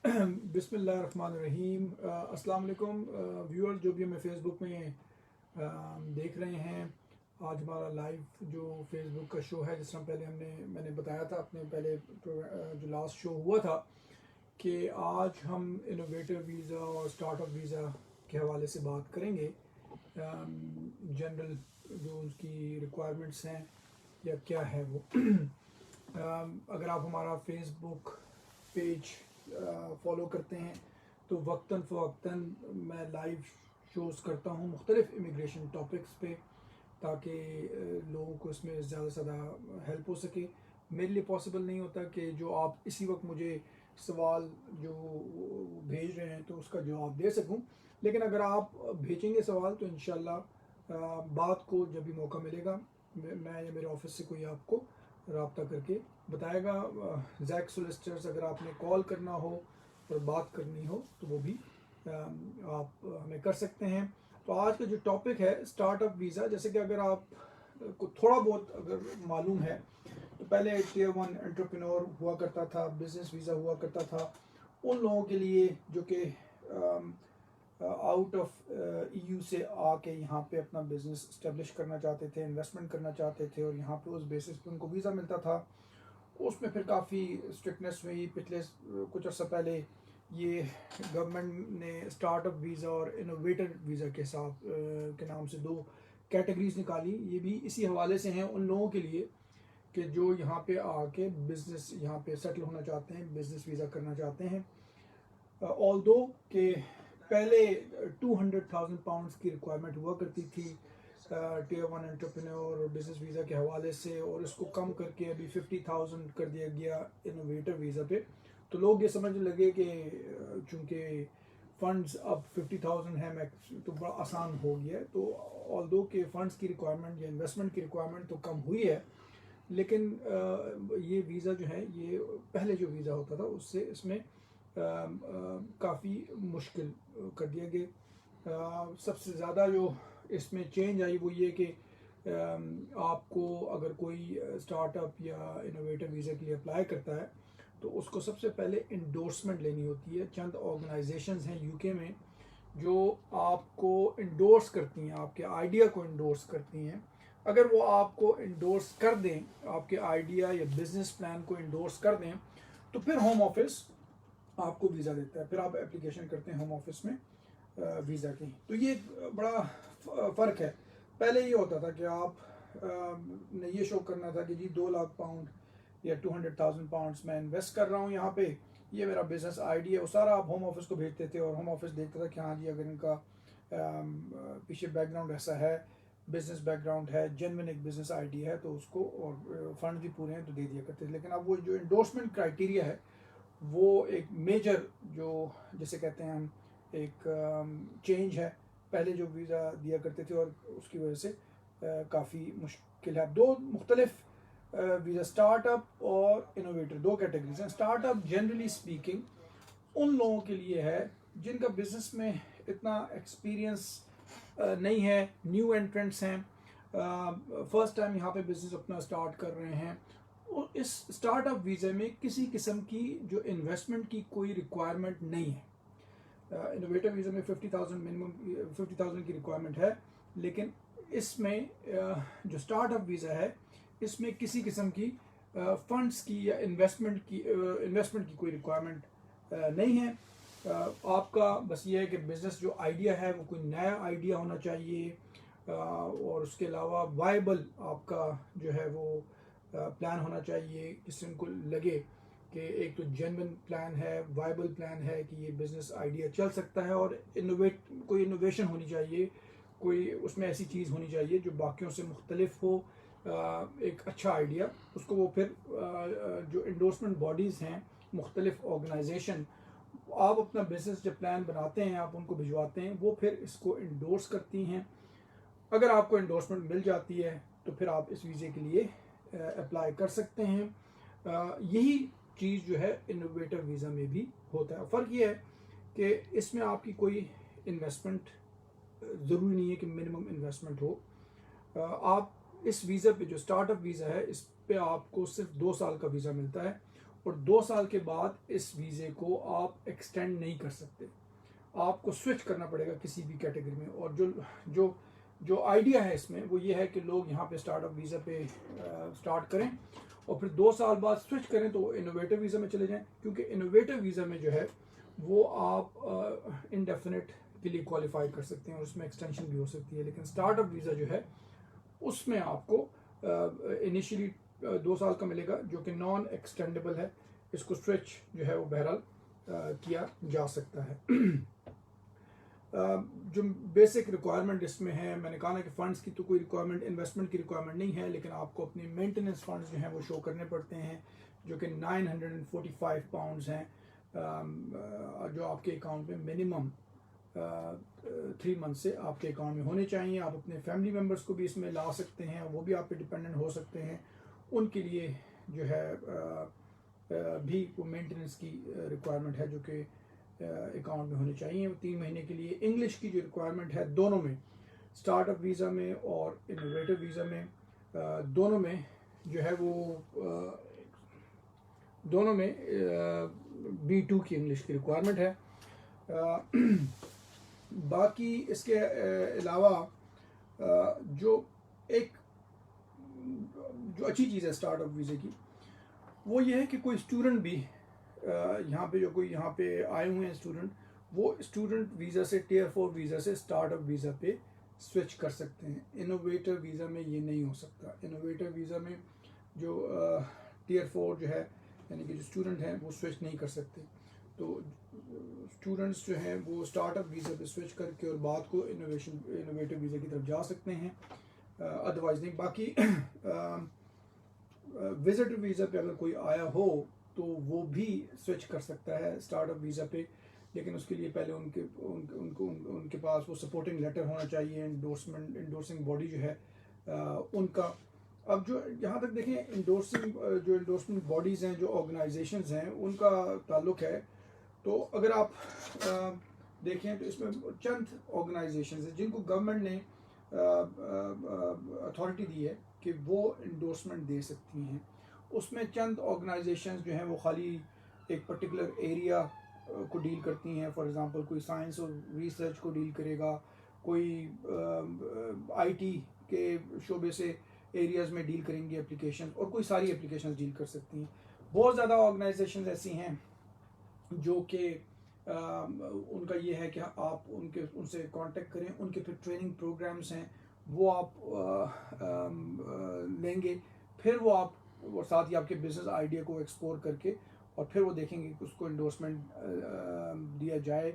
बिस्मिल्लाहिर्रहमानिर्रहीम। अस्सलाम वालेकुम व्यूअर्स, जो भी हमें फ़ेसबुक में देख रहे हैं। आज हमारा लाइव जो फेसबुक का शो है, जिस तरह पहले मैंने बताया था अपने पहले जो लास्ट शो हुआ था कि आज हम इनोवेटिव वीज़ा और स्टार्टअप वीज़ा के हवाले से बात करेंगे। जनरल जो उसकी रिक्वायरमेंट्स हैं या क्या है वो। अगर आप हमारा फेसबुक पेज फॉलो करते हैं तो वक्तन फ़वक्तन मैं लाइव शोज़ करता हूँ मुख्तलिफ़ इमिग्रेशन टॉपिक्स पे, ताकि लोगों को इसमें ज़्यादा से ज़्यादा हेल्प हो सके। मेरे लिए पॉसिबल नहीं होता कि जो आप इसी वक्त मुझे सवाल जो भेज रहे हैं तो उसका जवाब दे सकूं, लेकिन अगर आप भेजेंगे सवाल तो इंशाल्लाह बात को जब भी मौका मिलेगा मैं या मेरे ऑफिस से कोई आपको रब्ता करके बताएगा। जैक सोलिसिटर्स, अगर आपने कॉल करना हो और बात करनी हो तो वो भी आप हमें कर सकते हैं। तो आज का जो टॉपिक है स्टार्टअप वीज़ा, जैसे कि अगर आप को थोड़ा बहुत अगर मालूम है तो पहले टियर 1 एंटरप्रेन्योर हुआ करता था, बिजनेस वीज़ा हुआ करता था उन लोगों के लिए जो कि आउट ऑफ ईयू से आके यहाँ पे अपना बिजनेस इस्टेब्लिश करना चाहते थे, इन्वेस्टमेंट करना चाहते थे, और यहाँ पे उस बेसिस पे उनको वीज़ा मिलता था। उसमें फिर काफ़ी स्ट्रिक्टनेस हुई। पिछले कुछ अर्सा पहले ये गवर्नमेंट ने स्टार्टअप वीज़ा और इनोवेटर वीज़ा के हिसाब के नाम से दो कैटेगरीज निकाली। ये भी इसी हवाले से हैं उन लोगों के लिए कि जो यहाँ पे आके बिज़नेस यहाँ पे सेटल होना चाहते हैं, बिज़नेस वीज़ा करना चाहते हैं। ऑल्दो के पहले 200,000 पाउंड्स की रिक्वायरमेंट हुआ करती थी टियर 1 एंटरप्रेन्योर और बिजनेस वीज़ा के हवाले से, और इसको कम करके अभी 50,000 कर दिया गया इनोवेटर वीज़ा पे। तो लोग ये समझने लगे कि चूँकि फंड्स अब 50,000 है मैक्स, तो बड़ा आसान हो गया है। तो ऑल्दो के फंड्स की रिक्वायरमेंट या इन्वेस्टमेंट की रिक्वायरमेंट तो कम हुई है, लेकिन ये वीज़ा जो है, ये पहले जो वीज़ा होता था उससे इसमें काफ़ी मुश्किल कर दिया गया। सबसे ज़्यादा जो इसमें चेंज आई वो ये कि आपको अगर कोई स्टार्टअप या इनोवेटिव वीज़ा के लिए अप्लाई करता है तो उसको सबसे पहले इंडोर्समेंट लेनी होती है। चंद ऑर्गेनाइजेशंस हैं यूके में जो आपको इंडोर्स करती हैं, आपके आइडिया को इंडोर्स करती हैं। अगर वो आपको इंडोर्स कर दें, आपके आइडिया या बिजनेस प्लान को इंडोर्स कर दें, तो फिर होम ऑफिस आपको वीज़ा देता है। फिर आप एप्लीकेशन करते हैं होम ऑफिस में वीज़ा की। तो ये बड़ा फ़र्क है। पहले ये होता था कि आप ने ये शो करना था कि जी 2 लाख पाउंड या 200,000 पाउंड्स मैं इन्वेस्ट कर रहा हूँ यहाँ पे, ये मेरा बिजनेस आइडिया, वो सारा आप होम ऑफिस को भेजते थे और होम ऑफिस देखता था कि हाँ जी, अगर इनका पीछे बैकग्राउंड ऐसा है, बिजनेस बैकग्राउंड है, जेन्युइन एक बिजनेस आइडिया है, तो उसको और फंड भी पूरे हैं तो दे दिया करते थे। लेकिन अब वो जो इंडोर्समेंट क्राइटेरिया है वो एक मेजर, जो जिसे कहते हैं हम, एक चेंज है। पहले जो वीज़ा दिया करते थे और उसकी वजह से काफ़ी मुश्किल है। दो मुख्तलिफ वीज़ा, स्टार्टअप और इनोवेटर, दो कैटेगरीज हैं। स्टार्टअप जनरली स्पीकिंग उन लोगों के लिए है जिनका बिजनेस में इतना एक्सपीरियंस नहीं है, न्यू एंट्रेंट्स हैं, फर्स्ट टाइम यहाँ पे बिजनेस अपना स्टार्ट कर रहे हैं। और इस स्टार्टअप वीज़ा में किसी किस्म की जो इन्वेस्टमेंट की कोई रिक्वायरमेंट नहीं है। इनोवेटिव वीज़ा में 50,000 मिनिमम 50,000 की रिक्वायरमेंट है, लेकिन इसमें जो स्टार्टअप वीज़ा है इसमें किसी किस्म की फंड्स की या इन्वेस्टमेंट की कोई रिक्वायरमेंट नहीं है। आपका बस ये है कि बिज़नेस जो आइडिया है वो कोई नया आइडिया होना चाहिए, और उसके अलावा वायबल आपका जो है वो प्लान होना चाहिए। किसी को लगे कि एक तो जेन्युइन प्लान है, वायबल प्लान है कि ये बिज़नेस आइडिया चल सकता है, और कोई इनोवेशन होनी चाहिए, कोई उसमें ऐसी चीज़ होनी चाहिए जो बाकियों से मुख्तलिफ हो, एक अच्छा आइडिया। उसको वो फिर जो इंडोर्समेंट बॉडीज़ हैं, मुख्तलिफ ऑर्गेनाइजेशन, आप अपना बिजनेस जब प्लान बनाते हैं आप उनको भिजवाते हैं, वो फिर इसको इंडोर्स करती हैं। अगर आपको इंडोर्समेंट मिल जाती है तो फिर आप इस वीज़े के लिए अप्लाई कर सकते हैं। यही चीज़ जो है इनोवेटिव वीज़ा में भी होता है। फ़र्क ये है कि इसमें आपकी कोई इन्वेस्टमेंट ज़रूरी नहीं है कि मिनिमम इन्वेस्टमेंट हो। आप इस वीज़ा पे, जो स्टार्टअप वीज़ा है, इस पे आपको सिर्फ 2 साल का वीज़ा मिलता है, और 2 साल के बाद इस वीज़े को आप एक्सटेंड नहीं कर सकते, आपको स्विच करना पड़ेगा किसी भी कैटेगरी में। और जो जो जो आइडिया है इसमें वो ये है कि लोग यहाँ पे स्टार्टअप वीज़ा पे स्टार्ट करें और फिर 2 साल बाद स्विच करें तो इनोवेटिव वीज़ा में चले जाएं, क्योंकि इनोवेटिव वीज़ा में जो है वो आप इनडेफिनेट के लिए क्वालिफाई कर सकते हैं और उसमें एक्सटेंशन भी हो सकती है। लेकिन स्टार्टअप वीज़ा जो है उसमें आपको इनिशियली 2 साल का मिलेगा जो कि नॉन एक्सटेंडेबल है। इसको स्विच जो है वो बहरहाल किया जा सकता है। जो बेसिक रिक्वायरमेंट इसमें है, मैंने कहा ना कि फ़ंड्स की तो कोई रिक्वायरमेंट, इन्वेस्टमेंट की रिक्वायरमेंट नहीं है, लेकिन आपको अपने मेंटेनेंस फंड्स जो हैं वो शो करने पड़ते हैं जो कि 945 पाउंड्स हैं, जो आपके अकाउंट में मिनिमम 3 मंथ से आपके अकाउंट में होने चाहिए। आप अपने फैमिली मेम्बर्स को भी इसमें ला सकते हैं, वो भी आप पे डिपेंडेंट हो सकते हैं, उनके लिए जो है भी वो मेंटेनेंस की रिक्वायरमेंट है जो कि अकाउंट में होने चाहिए। 3 महीने के लिए इंग्लिश की जो रिक्वायरमेंट है दोनों में, स्टार्टअप वीज़ा में और इनोवेटिव वीज़ा में, दोनों में जो है वो दोनों में B2 की इंग्लिश की रिक्वायरमेंट है। बाकी इसके अलावा जो अच्छी चीज़ है स्टार्टअप वीज़े की वो ये है कि कोई स्टूडेंट भी यहाँ पे, जो कोई यहाँ पे आए हुए हैं स्टूडेंट, वो स्टूडेंट वीज़ा से टियर 4 वीज़ा से स्टार्टअप वीज़ा पे स्विच कर सकते हैं। इनोवेटिव वीज़ा में ये नहीं हो सकता। इनोवेटिव वीज़ा में जो टियर 4 जो है यानी कि जो स्टूडेंट हैं वो स्विच नहीं कर सकते। तो स्टूडेंट्स जो हैं वो स्टार्टअप वीज़ा पे स्विच करके और बाद को इनोवेटिव वीज़ा की तरफ जा सकते हैं, अदरवाइज नहीं। बाकी विजिटर वीज़ा पे अगर कोई आया हो तो वो भी स्विच कर सकता है स्टार्टअप वीज़ा पे, लेकिन उसके लिए पहले उनके पास वो सपोर्टिंग लेटर होना चाहिए, इंडोर्सिंग बॉडी जो है उनका। अब जो यहाँ तक देखें इंडोर्समेंट बॉडीज़ हैं, जो ऑर्गेनाइजेशंस हैं, उनका ताल्लुक है, तो अगर आप देखें तो इसमें चंद ऑर्गेनाइजेशंस हैं जिनको गवर्नमेंट ने अथॉरिटी दी है कि वो इंडोर्समेंट दे सकती हैं। उसमें चंद ऑर्गेनाइजेशंस जो हैं वो खाली एक पर्टिकुलर एरिया को डील करती हैं। फॉर एग्जांपल कोई साइंस और रिसर्च को डील करेगा, कोई आईटी के शोबे से एरियाज़ में डील करेंगे एप्लीकेशन, और कोई सारी एप्लीकेशन डील कर सकती हैं। बहुत ज़्यादा ऑर्गेनाइजेशंस ऐसी हैं जो कि उनका ये है कि आप उनसे कांटेक्ट करें, उनके फिर ट्रेनिंग प्रोग्राम्स हैं वो आप लेंगे, फिर वो आप और साथ ही आपके बिजनेस आइडिया को एक्सप्लोर करके और फिर वो देखेंगे कि उसको इंडोर्समेंट दिया जाए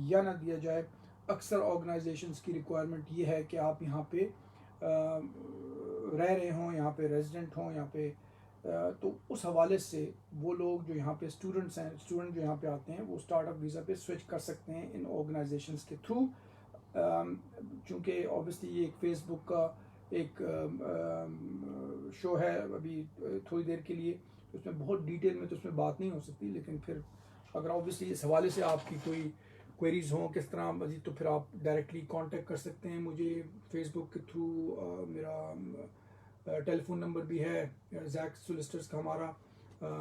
या ना दिया जाए। अक्सर ऑर्गेनाइजेशंस की रिक्वायरमेंट ये है कि आप यहाँ पे रह रहे हों, यहाँ पे रेजिडेंट हों यहाँ पे, तो उस हवाले से वो लोग जो यहाँ पे स्टूडेंट जो यहाँ पे आते हैं वो स्टार्टअप वीज़ा पे स्विच कर सकते हैं इन ऑर्गेनाइजेशंस के थ्रू। चूँकि ऑब्वियसली ये एक फेसबुक का एक शो है अभी थोड़ी देर के लिए, तो उसमें बहुत डिटेल में तो उसमें बात नहीं हो सकती, लेकिन फिर अगर ऑब्वियसली इस हवाले से आपकी कोई क्वेरीज हों किस तरह मजीद, तो फिर आप डायरेक्टली कांटेक्ट कर सकते हैं मुझे फेसबुक के थ्रू। मेरा टेलीफोन नंबर भी है जैक सोलिसिटर्स का हमारा,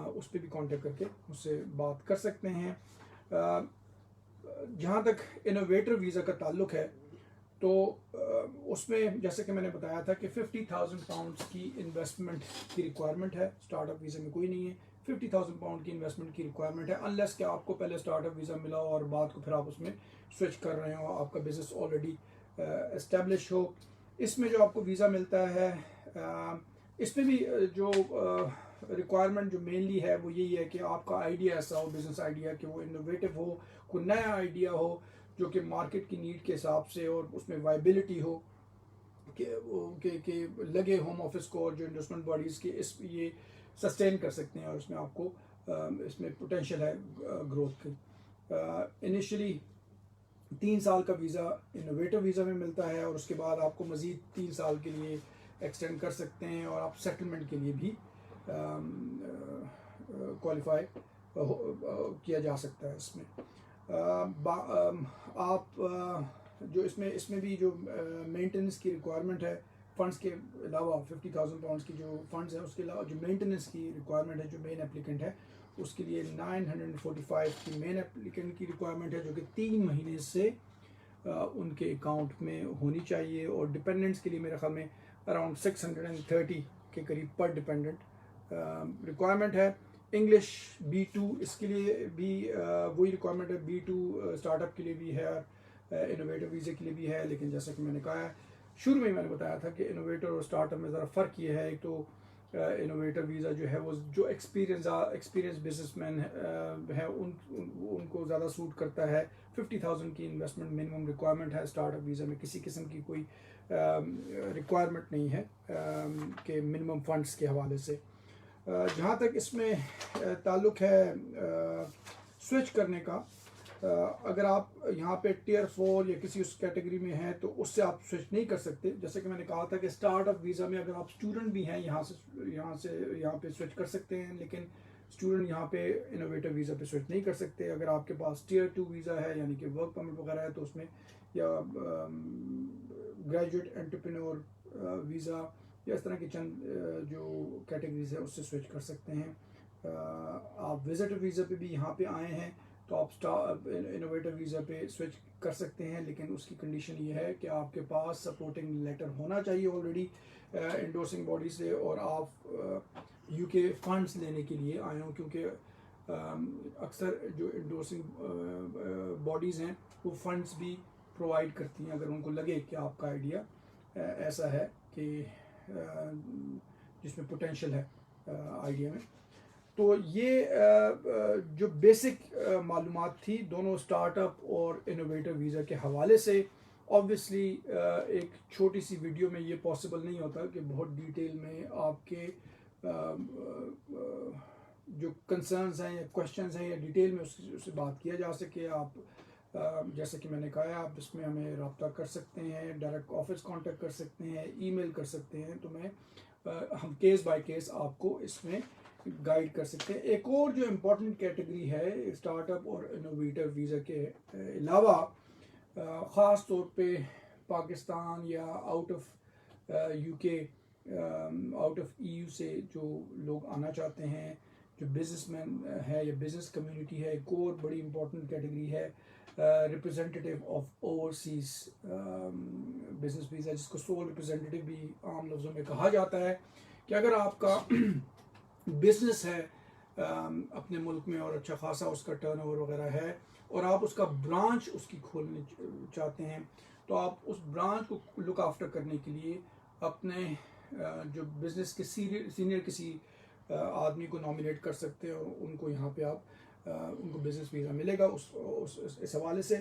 उस पर भी कांटेक्ट करके मुझसे बात कर सकते हैं। जहाँ तक इनोवेटर वीज़ा का ताल्लुक है तो उसमें जैसे कि मैंने बताया था कि 50,000 पाउंड्स की इन्वेस्टमेंट की रिक्वायरमेंट है। स्टार्टअप वीज़ा में कोई नहीं है, 50,000 पाउंड की इन्वेस्टमेंट की रिक्वायरमेंट है, अनलेस कि आपको पहले स्टार्टअप वीज़ा मिला हो और बाद को फिर आप उसमें स्विच कर रहे हो, आपका बिजनेस ऑलरेडी एस्टेब्लिश हो। इसमें जो आपको वीज़ा मिलता है इसमें भी जो रिक्वायरमेंट जो मेनली है वो यही है कि आपका आइडिया ऐसा हो, बिजनेस आइडिया कि वो इनोवेटिव हो, कोई नया आइडिया हो जो कि मार्केट की नीड के हिसाब से और उसमें वायबिलिटी हो कि लगे होम ऑफिस को और जो इन्वेस्टमेंट बॉडीज़ के इस ये सस्टेन कर सकते हैं और उसमें आपको इसमें पोटेंशियल है ग्रोथ की। इनिशियली 3 साल का वीज़ा इनोवेटिव वीज़ा में मिलता है और उसके बाद आपको मज़ीद 3 साल के लिए एक्सटेंड कर सकते हैं और आप सेटलमेंट के लिए भी क्वालिफाई किया जा सकता है इसमें। आप जो इसमें भी जो मेंटेनेंस की रिक्वायरमेंट है, फंड्स के अलावा 50,000 पाउंड्स की जो फंड्स हैं उसके अलावा जो मेंटेनेंस की रिक्वायरमेंट है, जो मेन एप्लीकेंट है उसके लिए 945 की मेन एप्लीकेंट की रिक्वायरमेंट है, जो कि 3 महीने से उनके अकाउंट में होनी चाहिए। और डिपेंडेंट्स के लिए मेरे ख्याल में अराउंड 630 के करीब पर डिपेंडेंट रिक्वायरमेंट है। इंग्लिश B2 इसके लिए भी वही रिक्वायरमेंट है। B2 स्टार्टअप के लिए भी है, इनोवेटर वीज़े के लिए भी है। लेकिन जैसा कि मैंने कहा है, शुरू में मैंने बताया था कि इनोवेटर और स्टार्टअप में ज़रा फ़र्क ये है, एक तो इनोवेटर वीज़ा जो है वो जो एक्सपीरियंस बिजनेसमैन है उनको ज़्यादा सूट करता है। 50,000 की इन्वेस्टमेंट मिनिमम रिक्वायरमेंट है। स्टार्टअप वीज़ा में किसी किस्म की कोई रिक्वायरमेंट नहीं है कि मिनिमम फंड्स के हवाले से। जहाँ तक इसमें ताल्लुक़ है स्विच करने का, अगर आप यहाँ पे टियर 4 या किसी उस कैटेगरी में हैं तो उससे आप स्विच नहीं कर सकते। जैसे कि मैंने कहा था कि स्टार्टअप वीज़ा में अगर आप स्टूडेंट भी हैं यहाँ पे स्विच कर सकते हैं, लेकिन स्टूडेंट यहाँ पे इनोवेटर वीज़ा पे स्विच नहीं कर सकते। अगर आपके पास टियर 2 वीज़ा है यानी कि वर्क परमिट वगैरह है तो उसमें, या ग्रेजुएट एंटरप्रेन्योर वीज़ा या इस तरह की चंद जो कैटेगरीज है उससे स्विच कर सकते हैं। आप विजिटर वीज़ा पे भी यहाँ पे आए हैं तो आप इनोवेटर वीज़ा पे स्विच कर सकते हैं, लेकिन उसकी कंडीशन ये है कि आपके पास सपोर्टिंग लेटर होना चाहिए ऑलरेडी एंडोर्सिंग बॉडी से, और आप यूके फंड्स लेने के लिए आए हो, क्योंकि अक्सर जो एंडोर्सिंग बॉडीज़ हैं वो फंड्स भी प्रोवाइड करती हैं अगर उनको लगे कि आपका आइडिया ऐसा है कि जिसमें पोटेंशियल है आइडिया में। तो ये जो बेसिक मालूमात थी दोनों स्टार्टअप और इनोवेटर वीज़ा के हवाले से। ऑब्वियसली एक छोटी सी वीडियो में ये पॉसिबल नहीं होता कि बहुत डिटेल में आपके जो कंसर्न्स हैं या क्वेश्चंस हैं या डिटेल में उससे बात किया जा सके। आप जैसे कि मैंने कहा है, आप इसमें हमें रब्ता कर सकते हैं, डायरेक्ट ऑफिस कांटेक्ट कर सकते हैं, ईमेल कर सकते हैं, तो हम केस बाय केस आपको इसमें गाइड कर सकते हैं। एक और जो इम्पोर्टेंट कैटेगरी है स्टार्टअप और इनोवेटर वीज़ा के अलावा, ख़ास तौर पे पाकिस्तान या out of UK, out of EU से जो लोग आना चाहते हैं, जो बिजनेसमैन है या बिजनेस कम्युनिटी है, एक और बड़ी इम्पोर्टेंट कैटेगरी है representative of overseas business visa, जिसको सोल रिप्रेजेंटेटिव भी आम लफ्ज़ों में कहा जाता है। कि अगर आपका बिजनेस है अपने मुल्क में और अच्छा खासा उसका टर्नओवर वगैरह है और आप उसका ब्रांच उसकी खोलने चाहते हैं, तो आप उस ब्रांच को लुक आफ्टर करने के लिए अपने जो बिज़नेस के सीनियर किसी आदमी को नॉमिनेट कर सकते हैं और उनको यहाँ पे आप उनको बिज़नेस वीज़ा मिलेगा। इस हवाले से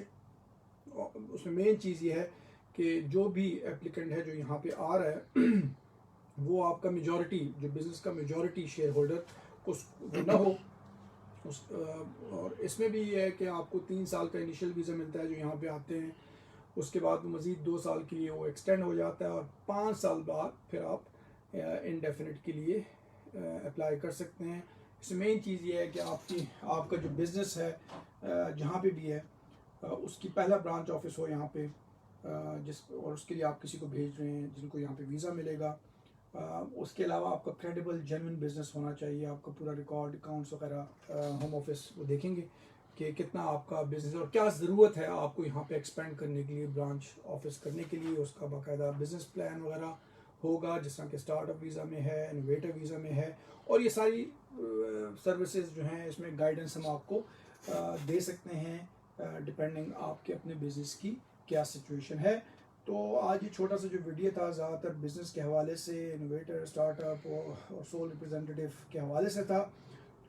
उसमें मेन चीज़ ये है कि जो भी एप्लीकेंट है जो यहाँ पे आ रहा है वो आपका मेजॉरिटी, जो बिज़नेस का मेजॉरिटी शेयर होल्डर उस ना हो और इसमें भी ये है कि आपको 3 साल का इनिशियल वीज़ा मिलता है जो यहाँ पे आते हैं। उसके बाद मज़ीद 2 साल के लिए वो एक्सटेंड हो जाता है और 5 साल बाद फिर आप इनडेफिनिट के लिए अप्लाई कर सकते हैं। इसमें मेन चीज़ ये है कि आपका जो बिज़नेस है जहाँ पे भी है उसकी पहला ब्रांच ऑफिस हो यहाँ पे, और उसके लिए आप किसी को भेज रहे हैं जिनको यहाँ पे वीज़ा मिलेगा। उसके अलावा आपका क्रेडिबल जेन्युइन बिज़नेस होना चाहिए। आपका पूरा रिकॉर्ड, अकाउंट्स वगैरह होम ऑफिस वो देखेंगे कि कितना आपका बिज़नेस और क्या ज़रूरत है आपको यहाँ पे एक्सपेंड करने के लिए, ब्रांच ऑफिस करने के लिए। उसका बाकायदा बिज़नेस प्लान वगैरह होगा जिस तरह के स्टार्टअप वीज़ा में है, इनोवेटर वीज़ा में है। और ये सारी सर्विसेज जो हैं इसमें गाइडेंस हम आपको दे सकते हैं डिपेंडिंग आपके अपने बिज़नेस की क्या सिचुएशन है। तो आज ये छोटा सा जो वीडियो था ज़्यादातर बिज़नेस के हवाले से, इनोवेटर, स्टार्टअप और सोल रिप्रेजेंटेटिव के हवाले से था।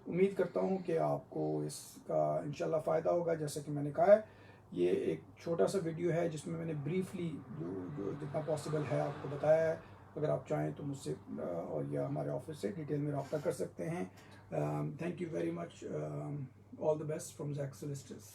उम्मीद करता हूँ कि आपको इसका इंशाल्लाह फ़ायदा होगा। जैसा कि मैंने कहा है, ये एक छोटा सा वीडियो है जिसमें मैंने ब्रीफली जो जितना पॉसिबल है आपको बताया है। अगर आप चाहें तो मुझसे और या हमारे ऑफिस से डिटेल में रब्ता कर सकते हैं। Thank you very much. All the best from Zack solicitors.